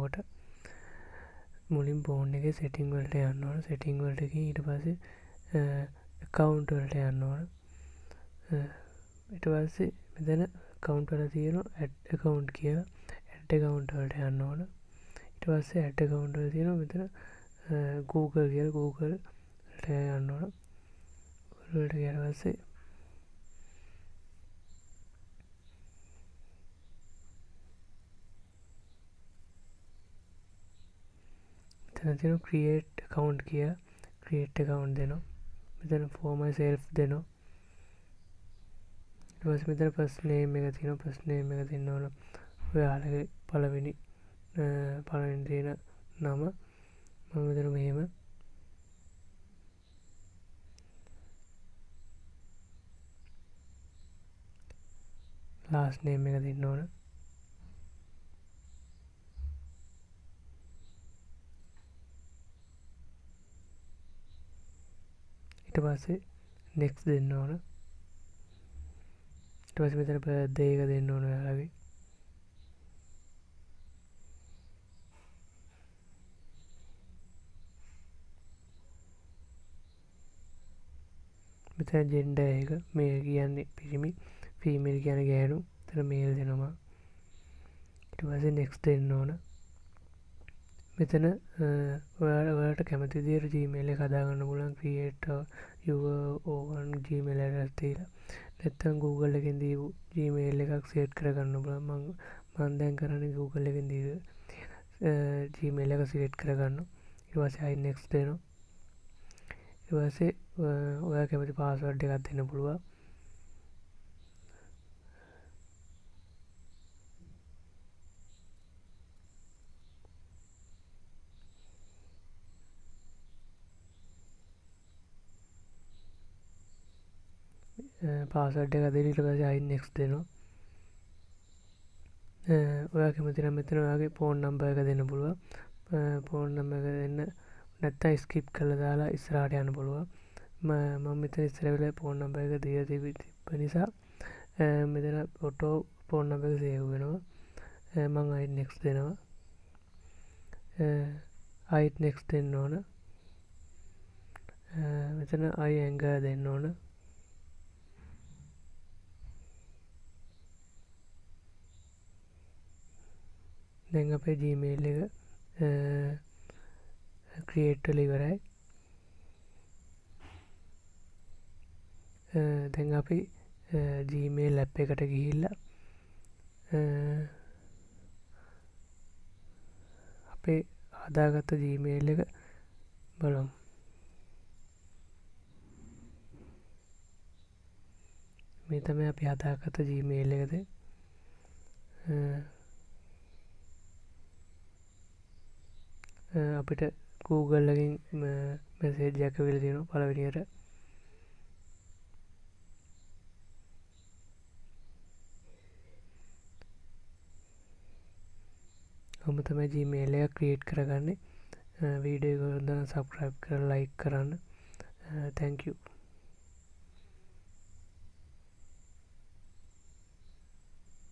යනකොට මුලින් ෆෝන් එකේ setting වලට යන්න ඕන. setting වලට ගිහින් ඊට පස්සේ account වලට යන්න ඕන. ඊට පස්සේ මෙතන account වල තියෙන add account කියලා add account වලට යන්න ඕන. ඊට පස්සේ add account වල තියෙන මෙතන google කියලා google වලට යන්න ඕන. google වලට ගියාට පස්සේ මෙතන තියෙන create account කියලා create account දෙනවා. මෙතන for myself දෙනවා. ඊට පස්සේ මෙතන first name එක තියෙනවා. first name එක දෙන්න ඕන. ඔයාලගේ පළවෙනි තියෙන නම මම මෙතන මෙහෙම last name එක දෙන්න ඕන. ඊට පස්සේ next දෙන්න ඕන. ඊට පස්සේ මෙතන birthday එක දෙන්න ඕන ඔයාලගේ. මෙතන gender එක male කියන්නේ පිරිමි, female කියන්නේ ගෑනු. මෙතන male දෙනවා. ඊට පස්සේ next දෙන්න ඕන. මෙතන ඔයාලට කැමති විදිහට Gmail එක හදාගන්න පුළුවන්. create your own Gmail address තියලා. නැත්නම් Google එකෙන් දීපු Gmail එකක් set කරගන්න පුළුවන්. මම දැන් කරන්නේ Google එකෙන් දීපු Gmail එක set කරගන්න. ඊට පස්සේ I next දෙනවා. ඊට පස්සේ ඔයා කැමති password එකක් දෙන්න පුළුවන්. password එක දෙන්න. ඊට පස්සේ I next දෙනවා. ඔයා කැමති නම් මෙතන ඔයාගේ phone number එක දෙන්න පුළුවන්. phone number එක දෙන්න නැත්නම් skip කරලා දාලා ඉස්සරහට යන්න පුළුවන්. මම මෙතන ඉස්සර වෙලා phone number එක දීලා තිබ්බ නිසා මෙතන auto phone number එක save වෙනවා. මම I next දෙනවා. I next දෙන්න ඕන. මෙතන I anger දෙන්න ඕන. දැන් අපේ Gmail එක create වෙලා ඉවරයි. දැන් අපි Gmail app එකට ගිහිල්ලා අපේ හදාගත්ත Gmail එක බලමු. මේ තමයි අපි හදාගත්ත Gmail එකද. අපිට Google එකෙන් message එකක් වෙලා තියෙනවා පළවෙනියට. කොහොම තමයි Gmail එක create කරගන්නේ. වීඩියෝ එක හොඳ නම් subscribe කරලා like කරන්න. Thank you.